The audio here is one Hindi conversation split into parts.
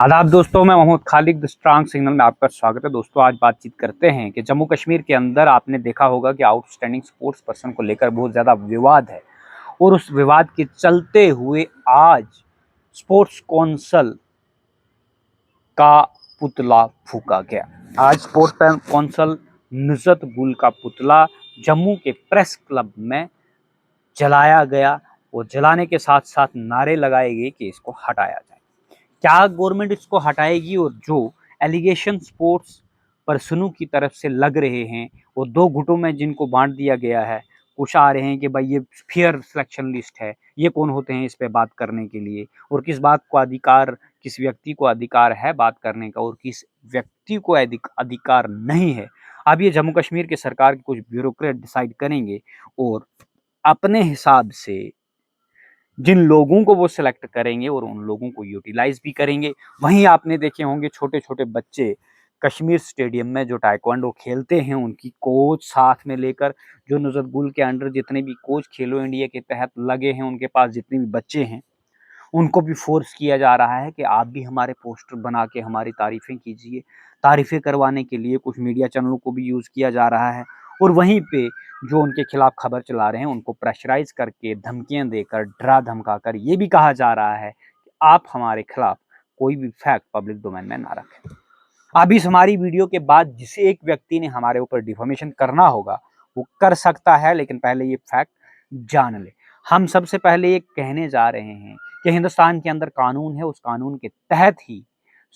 आदाब दोस्तों, मैं Mohammed Khalid the strong signal में आपका स्वागत है। दोस्तों, आज बातचीत करते हैं कि जम्मू कश्मीर के अंदर आपने देखा होगा कि आउटस्टैंडिंग स्पोर्ट्स पर्सन को लेकर बहुत ज़्यादा विवाद है और उस विवाद के चलते हुए आज स्पोर्ट्स कौंसल का पुतला फूका गया। आज स्पोर्ट्स कौंसल नुसरत गुल का पुतला जम्मू के प्रेस क्लब में जलाया गया और जलाने के साथ साथ नारे लगाए गए कि इसको हटाया जाए। क्या गवर्नमेंट इसको हटाएगी? और जो एलिगेशन स्पोर्ट्स पर्सनों की तरफ से लग रहे हैं और दो गुटों में जिनको बांट दिया गया है, कुछ आ रहे हैं कि भाई ये फेयर सिलेक्शन लिस्ट है, ये कौन होते हैं इस पे बात करने के लिए, और किस बात को अधिकार, किस व्यक्ति को अधिकार है बात करने का और किस व्यक्ति को अधिकार नहीं है। अब ये जम्मू कश्मीर की सरकार के कुछ ब्यूरोक्रेट डिसाइड करेंगे और अपने हिसाब से जिन लोगों को वो सिलेक्ट करेंगे और उन लोगों को यूटिलाइज भी करेंगे। वहीं आपने देखे होंगे छोटे छोटे बच्चे कश्मीर स्टेडियम में जो टाइक्वांडो खेलते हैं, उनकी कोच साथ में लेकर, जो नुसरत गुल के अंडर जितने भी कोच खेलो इंडिया के तहत लगे हैं, उनके पास जितने भी बच्चे हैं, उनको भी फोर्स किया जा रहा है कि आप भी हमारे पोस्टर बना के हमारी तारीफें कीजिए। तारीफें करवाने के लिए कुछ मीडिया चैनलों को भी यूज़ किया जा रहा है और वहीं पे जो उनके खिलाफ खबर चला रहे हैं उनको प्रेशराइज करके, धमकियां देकर, डरा धमका कर ये भी कहा जा रहा है कि आप हमारे खिलाफ कोई भी फैक्ट पब्लिक डोमेन में ना रखें। अब इस हमारी वीडियो के बाद जिसे एक व्यक्ति ने हमारे ऊपर डिफॉर्मेशन करना होगा वो कर सकता है, लेकिन पहले ये फैक्ट जान ले। हम सबसे पहले ये कहने जा रहे हैं कि हिंदुस्तान के अंदर कानून है, उस कानून के तहत ही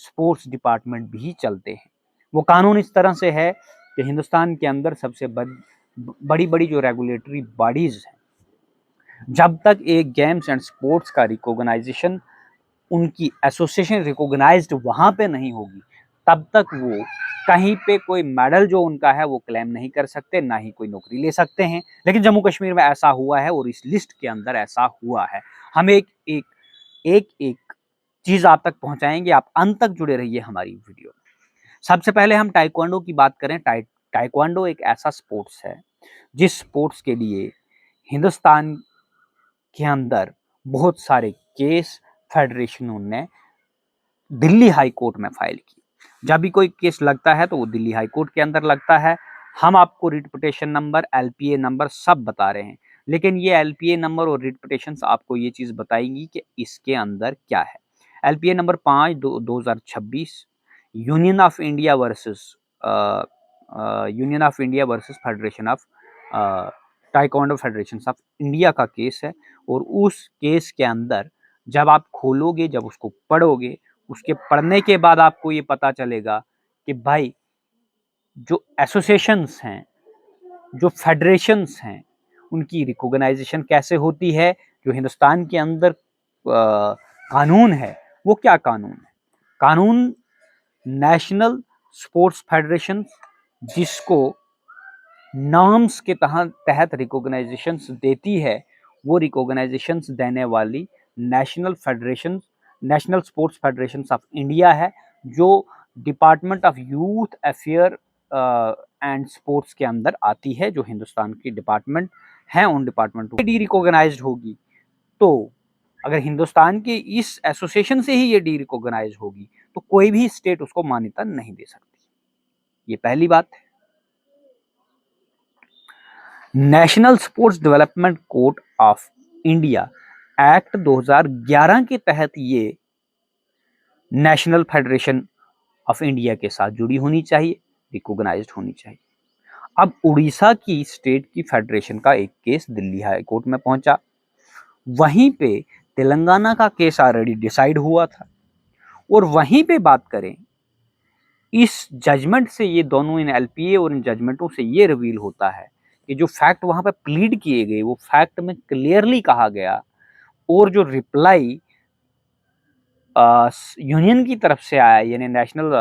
स्पोर्ट्स डिपार्टमेंट भी चलते हैं। वो कानून इस तरह से है कि हिंदुस्तान के अंदर सबसे बड़ी बड़ी जो रेगुलेटरी बॉडीज हैं, जब तक एक गेम्स एंड स्पोर्ट्स का रिकॉग्नाइजेशन, उनकी एसोसिएशन रिकॉग्नाइज्ड वहां पे नहीं होगी, तब तक वो कहीं पे कोई मेडल जो उनका है वो क्लेम नहीं कर सकते, ना ही कोई नौकरी ले सकते हैं। लेकिन जम्मू कश्मीर में ऐसा हुआ है और इस लिस्ट के अंदर ऐसा हुआ है। हम एक चीज आप तक पहुंचाएंगे, आप अंत तक जुड़े रहिए हमारी वीडियो में। सबसे पहले हम टाइक्वांडो की बात करें। टाइक्वांडो एक ऐसा स्पोर्ट्स है जिस स्पोर्ट्स के लिए हिंदुस्तान के अंदर बहुत सारे केस फेडरेशनों ने दिल्ली हाई कोर्ट में फाइल की। जब भी कोई केस लगता है तो वो दिल्ली हाई कोर्ट के अंदर लगता है। हम आपको writ petition number, LPA number सब बता रहे हैं, लेकिन ये एलपीए नंबर और रिट पिटिशन आपको ये चीज बताएंगी कि इसके अंदर क्या है। LPA number 5/2026, union of India versus federation of taekwondo federation of India का केस है। और उस केस के अंदर जब आप खोलोगे, जब उसको पढ़ोगे, उसके पढ़ने के बाद आपको ये पता चलेगा कि भाई जो एसोसिएशंस हैं, जो फेडरेशंस हैं, उनकी रिकॉग्नाइजेशन कैसे होती है। जो हिंदुस्तान के अंदर कानून है वो क्या कानून है? कानून नेशनल स्पोर्ट्स फेडरेशन, जिसको नॉर्म्स के तहत रिकॉग्नाइजेशंस देती है, वो रिकॉग्नाइजेशंस देने वाली national sports federation of India है, जो department of youth affair and sports के अंदर आती है। जो हिंदुस्तान की डिपार्टमेंट हैं, उन डिपार्टमेंटों डी रिकॉग्नाइज्ड होगी। तो अगर हिंदुस्तान के इस एसोसिएशन से ही ये डी रिकॉग्नाइज होगी तो कोई भी स्टेट उसको मान्यता नहीं दे सकती। ये पहली बात है। National sports development code of India act 2011 के तहत ये नेशनल फेडरेशन ऑफ इंडिया के साथ जुड़ी होनी चाहिए, रिकॉग्नाइज्ड होनी चाहिए। अब उड़ीसा की स्टेट की फेडरेशन का एक केस दिल्ली हाई कोर्ट में पहुंचा। वहीं पे तेलंगाना का केस ऑलरेडी डिसाइड हुआ था। और वहीं पे बात करें, इस जजमेंट से ये दोनों, इन एलपीए और इन जजमेंटों से ये रिवील होता है कि जो फैक्ट वहां पे प्लीड किए गए वो फैक्ट में क्लियरली कहा गया, और जो रिप्लाई यूनियन की तरफ से आया, यानी नेशनल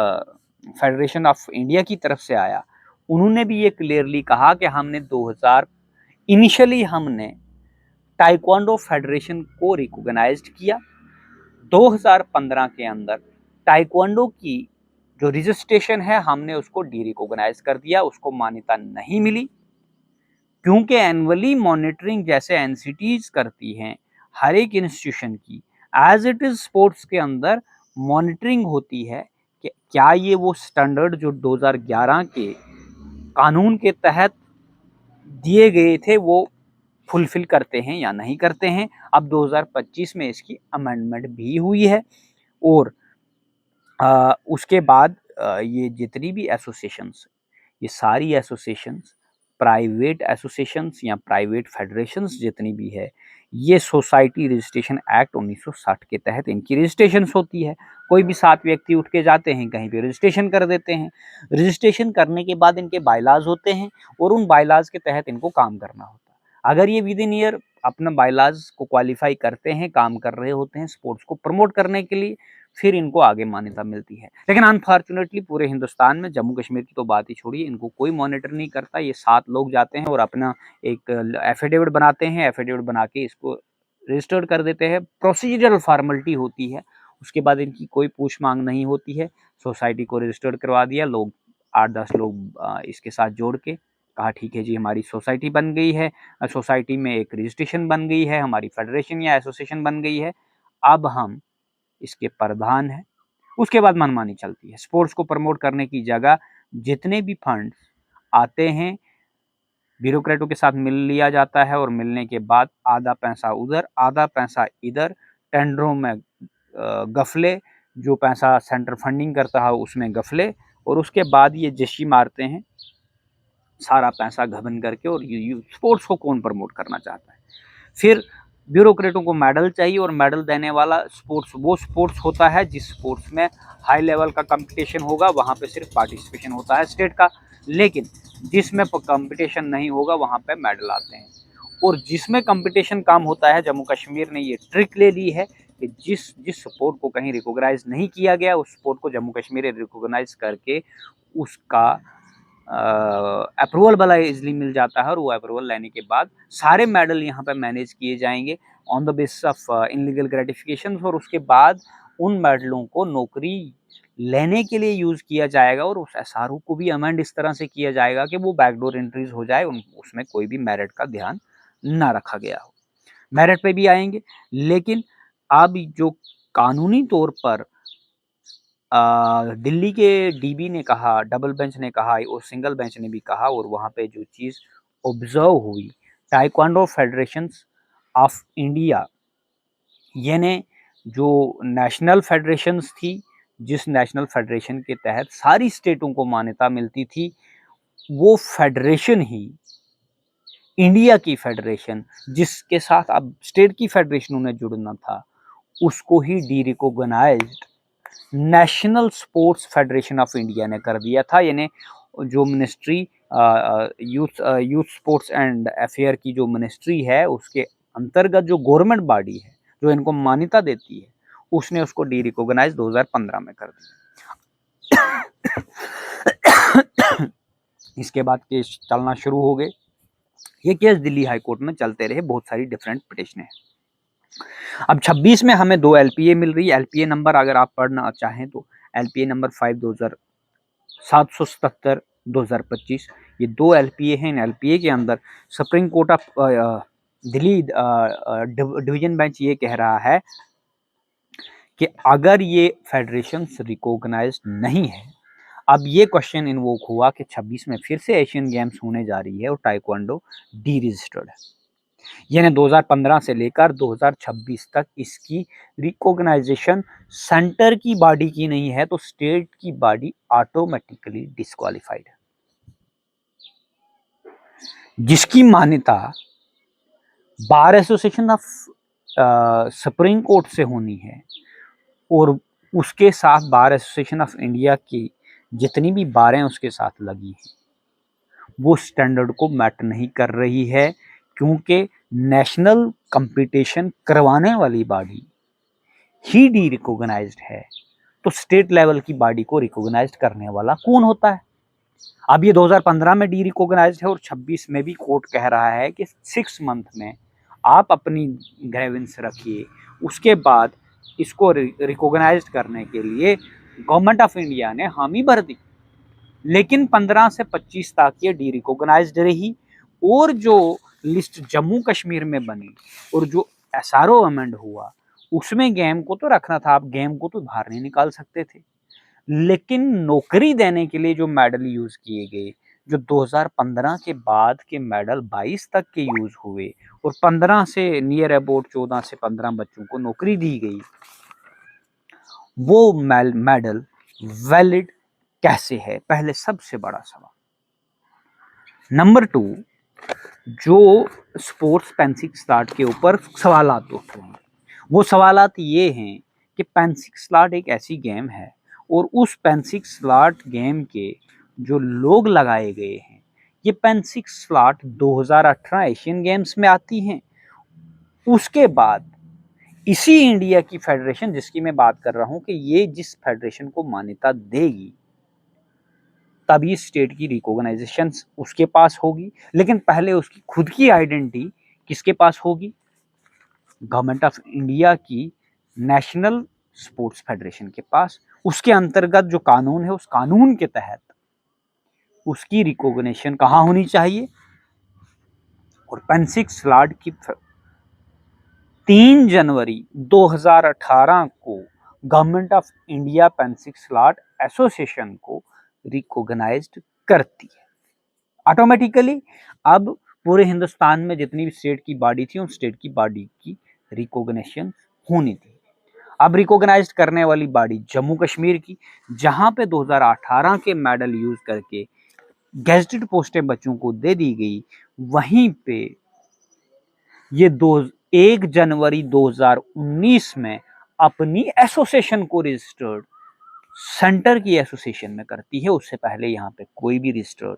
फेडरेशन ऑफ इंडिया की तरफ से आया, उन्होंने भी ये क्लियरली कहा कि इनिशियली हमने टाइक्वांडो फेडरेशन को रिकॉग्नाइज्ड किया। 2015 के अंदर टाइक्वांडो की जो रजिस्ट्रेशन है हमने उसको डी रिकॉग्नाइज कर दिया, उसको मान्यता नहीं मिली, क्योंकि एनुअली मॉनिटरिंग जैसे एनसीटीज करती हैं हर एक इंस्टीट्यूशन की, एज इट इज स्पोर्ट्स के अंदर मॉनिटरिंग होती है कि क्या ये वो स्टैंडर्ड जो 2011 के कानून के तहत दिए गए थे वो फुलफिल करते हैं या नहीं करते हैं। अब 2025 में इसकी अमेंडमेंट भी हुई है और उसके बाद ये जितनी भी एसोसिएशंस, ये सारी एसोसिएशंस, प्राइवेट एसोसिएशंस या प्राइवेट फेडरेशंस जितनी भी है, ये सोसाइटी रजिस्ट्रेशन एक्ट 1960 के तहत इनकी रजिस्ट्रेशन होती है। कोई भी 7 व्यक्ति उठ के जाते हैं, कहीं पे रजिस्ट्रेशन कर देते हैं। रजिस्ट्रेशन करने के बाद इनके बायलॉज होते हैं और उन बायलॉज के तहत इनको काम करना होता है। अगर ये विद इन ईयर अपना बायलॉज को क्वालिफाई करते हैं, काम कर रहे होते हैं स्पोर्ट्स को प्रमोट करने के लिए, फिर इनको आगे मान्यता मिलती है। लेकिन अनफॉर्चुनेटली पूरे हिंदुस्तान में, जम्मू कश्मीर की तो बात ही छोड़िए, इनको कोई मॉनिटर नहीं करता। ये 7 लोग जाते हैं और अपना एक एफिडेविट बनाते हैं, एफिडेविट बना के इसको रजिस्टर्ड कर देते हैं। प्रोसीजरल फॉर्मेलिटी होती है, उसके बाद इनकी कोई पूछ मांग नहीं होती है। सोसाइटी को रजिस्टर्ड करवा दिया, लोग 8-10 लोग इसके साथ जोड़ के कहा ठीक है जी, हमारी सोसाइटी बन गई है, सोसाइटी में एक रजिस्ट्रेशन बन गई है, हमारी फेडरेशन या एसोसिएशन बन गई है, अब हम इसके प्रधान हैं। उसके बाद मनमानी चलती है। स्पोर्ट्स को प्रमोट करने की जगह जितने भी फंड्स आते हैं ब्यूरोक्रेटों के साथ मिल लिया जाता है और मिलने के बाद आधा पैसा उधर, आधा पैसा इधर, टेंडरों में गफले, जो पैसा सेंटर फंडिंग करता है उसमें गफले, और उसके बाद ये जशी मारते हैं सारा पैसा घबन करके। और स्पोर्ट्स को कौन प्रमोट करना चाहता है? फिर ब्यूरोक्रेटों को मेडल चाहिए, और मेडल देने वाला स्पोर्ट्स वो स्पोर्ट्स होता है जिस स्पोर्ट्स में हाई लेवल का कंपटीशन होगा, वहाँ पे सिर्फ पार्टिसिपेशन होता है स्टेट का। लेकिन जिसमें कंपटीशन नहीं होगा वहाँ पे मेडल आते हैं। और जिसमें कंपटीशन कम होता है, जम्मू कश्मीर ने ये ट्रिक ले ली है कि जिस स्पोर्ट को कहीं रिकॉग्नाइज नहीं किया गया, उस स्पोर्ट को जम्मू कश्मीर रिकॉग्नाइज करके उसका अप्रूवल वाला इजली मिल जाता है। और वो अप्रूवल लेने के बाद सारे मेडल यहाँ पे मैनेज किए जाएंगे on the basis of illegal gratification, और उसके बाद उन मेडलों को नौकरी लेने के लिए यूज किया जाएगा। और उस एसआरओ को भी अमेंड इस तरह से किया जाएगा कि वो बैकडोर एंट्रीज हो जाए, उसमें कोई भी मेरिट का ध्यान ना रखा गया हो। मेरिट पे भी आएंगे, लेकिन अब जो कानूनी तौर पर दिल्ली के डीबी ने कहा, डबल बेंच ने कहा और सिंगल बेंच ने भी कहा, और वहाँ पे जो चीज़ ऑब्जर्व हुई, ताइक्वांडो फेडरेशन ऑफ इंडिया, यानी जो नेशनल फेडरेशंस थी, जिस नेशनल फेडरेशन के तहत सारी स्टेटों को मान्यता मिलती थी, वो फेडरेशन ही इंडिया की फेडरेशन, जिसके साथ अब स्टेट की फेडरेशनों ने जुड़ना था, उसको ही the recognised national sports federation of India ने कर दिया था। यानी जो ministry youth sports and affair की जो मिनिस्ट्री है, उसके अंतर्गत जो गवर्नमेंट बॉडी है जो इनको मान्यता देती है, उसने उसको डी रिकॉग्नाइज 2015 में कर दिया। इसके बाद केस चलना शुरू हो गए। ये केस दिल्ली हाई कोर्ट में चलते रहे, बहुत सारी डिफरेंट पिटिशनें। अब 26 में हमें 2 एलपीए मिल रही है। एलपीए नंबर अगर आप पढ़ना चाहें तो एलपीए नंबर 5/2777/2025, ये 2 एलपीए हैं। इन एलपीए के अंदर supreme court of Delhi division bench ये कह रहा है कि अगर ये फेडरेशंस रिकॉग्नाइज्ड नहीं है, अब ये क्वेश्चन इन्वोक हुआ कि 26 में फिर से एशियन गेम्स होने जा रही है और ताइक्वांडो डी रजिस्टर्ड है, यानी 2015 से लेकर 2026 तक इसकी रिकॉग्नाइजेशन सेंटर की बॉडी की नहीं है, तो स्टेट की बॉडी ऑटोमेटिकली डिस्क्वालिफाइड है। जिसकी मान्यता bar association of supreme court से होनी है, और उसके साथ बार एसोसिएशन ऑफ इंडिया की जितनी भी बारें उसके साथ लगी हैं, वो स्टैंडर्ड को मैट नहीं कर रही है, क्योंकि नेशनल कंपटीशन करवाने वाली बॉडी ही डी रिकॉग्नाइज्ड है, तो स्टेट लेवल की बॉडी को रिकॉग्नाइज्ड करने वाला कौन होता है? अब ये 2015 में डी रिकॉग्नाइज्ड है और 26 में भी कोर्ट कह रहा है कि 6 मंथ में आप अपनी ग्रेवेंस रखिए, उसके बाद इसको रिकॉग्नाइज्ड करने के लिए गवर्नमेंट ऑफ इंडिया ने हामी भर दी। लेकिन 15 से 25 तक ये डी रिकॉग्नाइज्ड रही, और जो लिस्ट जम्मू कश्मीर में बनी और जो एसआरओ अमेंड हुआ, उसमें गेम को तो रखना था, आप गेम को तो बाहर नहीं निकाल सकते थे। लेकिन नौकरी देने के लिए जो मेडल यूज किए गए, जो 2015 के बाद के मेडल 22 तक के यूज हुए और 15 से नियर अबाउट 14 से 15 बच्चों को नौकरी दी गई, वो मेडल वैलिड कैसे है, पहले सबसे बड़ा सवाल। नंबर 2, जो स्पोर्ट्स पेंसिल स्लॉट के ऊपर सवालात उठ रहे हैं, वो सवालात ये हैं कि पेंसिल स्लॉट एक ऐसी गेम है और उस पेंसिल स्लॉट गेम के जो लोग लगाए गए हैं, ये पेंसिल स्लॉट 2018 एशियन गेम्स में आती हैं। उसके बाद इसी इंडिया की फेडरेशन, जिसकी मैं बात कर रहा हूं कि ये जिस फेडरेशन को मान्यता देगी तभी स्टेट की रिकॉग्नाइजेशन उसके पास होगी, लेकिन पहले उसकी खुद की आइडेंटिटी किसके पास होगी? गवर्नमेंट ऑफ इंडिया की नेशनल स्पोर्ट्स फेडरेशन के पास। उसके अंतर्गत जो कानून है, उस कानून के तहत उसकी रिकॉग्निशन कहाँ होनी चाहिए? और पेंसिल स्लॉट की 3 जनवरी 2018 को government of India pencil slot association को रिकॉग्नाइज्ड करती है ऑटोमेटिकली। अब पूरे हिंदुस्तान में जितनी भी स्टेट की बॉडी थी, उन स्टेट की बॉडी की रिकॉग्निशन होनी थी। अब रिकॉग्नाइज्ड करने वाली बॉडी जम्मू कश्मीर की, जहां पे 2018 के मेडल यूज करके गेजेटेड पोस्टें बच्चों को दे दी गई, वहीं पे ये 1 जनवरी 2019 में अपनी एसोसिएशन को रजिस्टर्ड सेंटर की एसोसिएशन में करती है। उससे पहले यहाँ पे कोई भी रजिस्टर्ड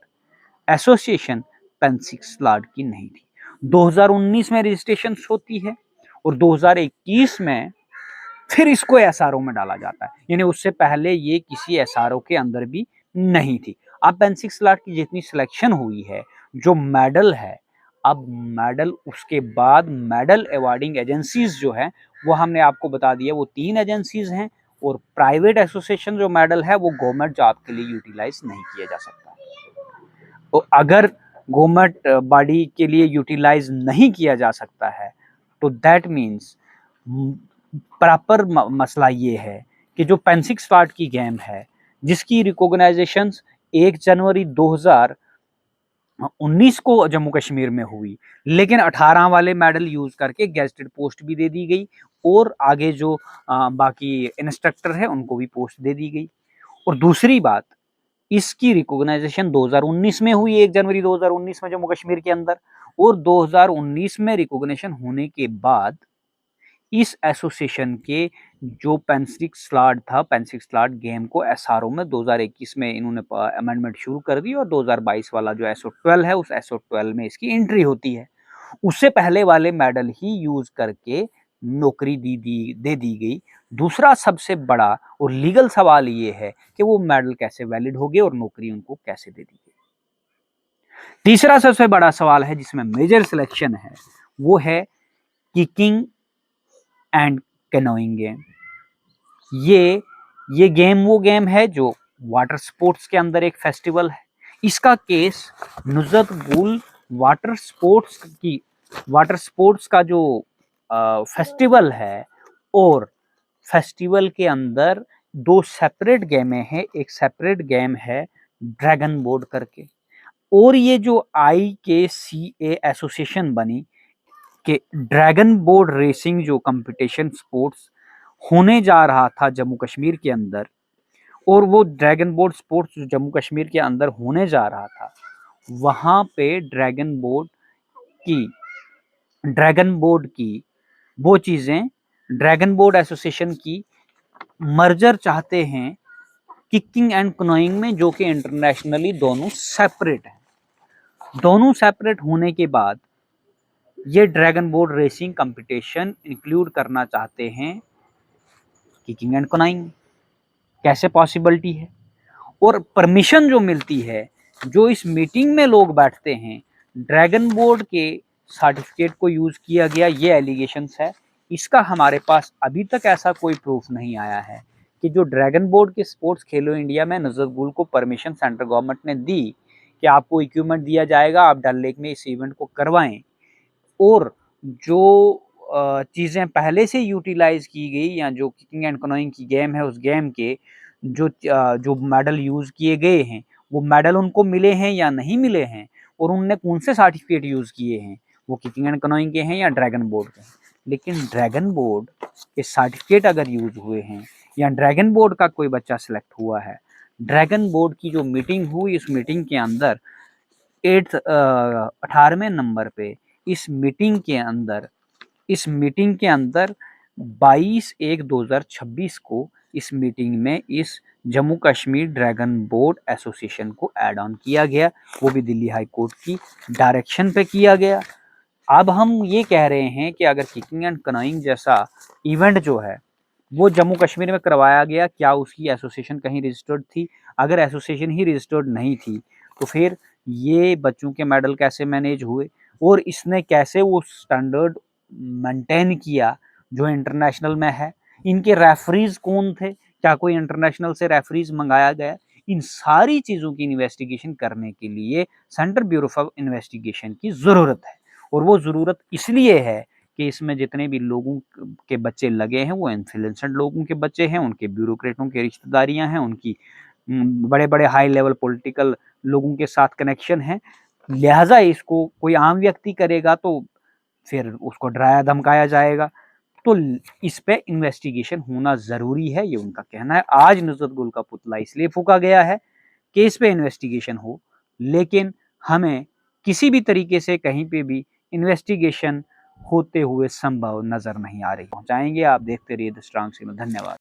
एसोसिएशन पेंसिल स्लॉट की नहीं थी। 2019 में रजिस्ट्रेशन होती है और 2021 में फिर इसको एसआरओ में डाला जाता है, यानी उससे पहले ये किसी एसआरओ के अंदर भी नहीं थी। अब पेंसिल स्लॉट की जितनी सिलेक्शन हुई है, जो मेडल है, अब मेडल उसके बाद मेडल अवार्डिंग एजेंसीज जो है वो हमने आपको बता दिया, वो 3 एजेंसीज हैं और प्राइवेट एसोसिएशन जो मेडल है वो गवर्नमेंट जॉब के लिए यूटिलाइज नहीं किया जा सकता। तो अगर गवर्नमेंट बॉडी के लिए यूटिलाइज नहीं किया जा सकता है तो दैट मीन्स प्रॉपर मसला ये है कि जो पेंसिल स्लॉट की गेम है, जिसकी रिकॉग्नाइजेशन 1 जनवरी 2019 को जम्मू कश्मीर में हुई, लेकिन 18 वाले मेडल यूज करके गेजेटेड पोस्ट भी दे दी गई और आगे जो बाकी इंस्ट्रक्टर है उनको भी पोस्ट दे दी गई। और दूसरी बात, इसकी रिकॉग्नाइजेशन 2019 में हुई, 1 जनवरी 2019 में जम्मू कश्मीर के अंदर, और 2019 में रिकॉग्निशन होने के बाद इस एसोसिएशन के जो पेंसिल स्लॉट था, पेंसिल स्लॉट गेम को एसआरओ में 2021 में इन्होंने अमेंडमेंट शुरू कर दी और 2022 वाला जो एसओ 12 है, उस एसओ 12 में इसकी एंट्री होती है। उससे पहले वाले मेडल ही यूज करके नौकरी दे दी गई। दूसरा सबसे बड़ा और लीगल सवाल ये है कि वो मेडल कैसे वैलिड हो गए और नौकरी उनको कैसे दे दी गई। तीसरा सबसे बड़ा सवाल है जिसमें मेजर सिलेक्शन है, वो है किकिंग एंड कैनोइंग गेम। ये गेम वो गेम है जो वाटर स्पोर्ट्स के अंदर एक फेस्टिवल है। इसका केस नुजरत गुल वाटर स्पोर्ट्स का जो फेस्टिवल है, और फेस्टिवल के अंदर 2 सेपरेट गेमें हैं। एक सेपरेट गेम है ड्रैगन बोर्ड करके, और ये जो IKCA एसोसिएशन बनी कि ड्रैगन बोर्ड रेसिंग जो कंपटीशन स्पोर्ट्स होने जा रहा था जम्मू कश्मीर के अंदर, और वो ड्रैगन बोर्ड स्पोर्ट्स जो जम्मू कश्मीर के अंदर होने जा रहा था, वहाँ पे ड्रैगन बोर्ड की वो चीज़ें ड्रैगन बोर्ड एसोसिएशन की मर्जर चाहते हैं किकिंग एंड कैनोइंग में, जो कि इंटरनेशनली दोनों सेपरेट हैं। दोनों सेपरेट होने के बाद ये dragon board racing competition include करना चाहते हैं किकिंग एंड कैनोइंग। कैसे पॉसिबिलिटी है? और परमिशन जो मिलती है, जो इस मीटिंग में लोग बैठते हैं, ड्रैगन बोर्ड के सर्टिफिकेट को यूज किया गया, ये एलिगेशंस है। इसका हमारे पास अभी तक ऐसा कोई प्रूफ नहीं आया है कि जो ड्रैगन बोर्ड के स्पोर्ट्स खेलो इंडिया में नुजरत गुल को परमिशन सेंट्रल गवर्नमेंट ने दी कि आपको इक्विपमेंट दिया जाएगा, आप डल लेक में इस इवेंट को करवाएं, और जो चीज़ें पहले से यूटिलाइज़ की गई या जो किकिंग एंड कैनोइंग की गेम है, उस गेम के जो मेडल यूज़ किए गए हैं, वो मेडल उनको मिले हैं या नहीं मिले हैं और उनने कौन से सर्टिफ़िकेट यूज़ किए हैं, वो किकिंग एंड कैनोइंग के हैं या ड्रैगन बोर्ड के हैं। लेकिन ड्रैगन बोर्ड के सर्टिफ़िकेट अगर यूज़ हुए हैं या ड्रैगन बोर्ड का कोई बच्चा सेलेक्ट हुआ है, ड्रैगन बोर्ड की जो मीटिंग हुई, इस मीटिंग के अंदर 18वें नंबर पे इस मीटिंग के अंदर 22/1/2026 को इस मीटिंग में इस Jammu Kashmir dragon board association को ऐड ऑन किया गया, वो भी दिल्ली हाई कोर्ट की डायरेक्शन पे किया गया। अब हम ये कह रहे हैं कि अगर किकिंग एंड कैनोइंग जैसा इवेंट जो है वो जम्मू कश्मीर में करवाया गया, क्या उसकी एसोसिएशन कहीं रजिस्टर्ड थी? अगर एसोसिएशन ही रजिस्टर्ड नहीं थी तो फिर ये बच्चों के मेडल कैसे मैनेज हुए और इसने कैसे वो स्टैंडर्ड मेंटेन किया जो इंटरनेशनल में है? इनके रेफरीज कौन थे? क्या कोई इंटरनेशनल से रेफरीज मंगाया गया? इन सारी चीज़ों की इन्वेस्टिगेशन करने के लिए सेंट्रल ब्यूरो ऑफ इन्वेस्टिगेशन की ज़रूरत है और वो ज़रूरत इसलिए है कि इसमें जितने भी लोगों के बच्चे लगे हैं वो इन्फ्लुएंसर लोगों के बच्चे हैं, उनके ब्यूरोक्रेटों की रिश्तेदारियां हैं, उनकी बड़े-बड़े हाई लेवल पॉलिटिकल लोगों के साथ कनेक्शन है। लिहाजा इसको कोई आम व्यक्ति करेगा तो फिर उसको डराया धमकाया जाएगा। तो इस पे इन्वेस्टिगेशन होना ज़रूरी है, ये उनका कहना है। आज नुसरत गुल का पुतला इसलिए फूँका गया है कि इस पे इन्वेस्टिगेशन हो, लेकिन हमें किसी भी तरीके से कहीं पे भी इन्वेस्टिगेशन होते हुए संभव नज़र नहीं आ रही। पहुँचाएँगे, आप देखते रहिए द स्ट्रॉन्ग सिग्नल। धन्यवाद।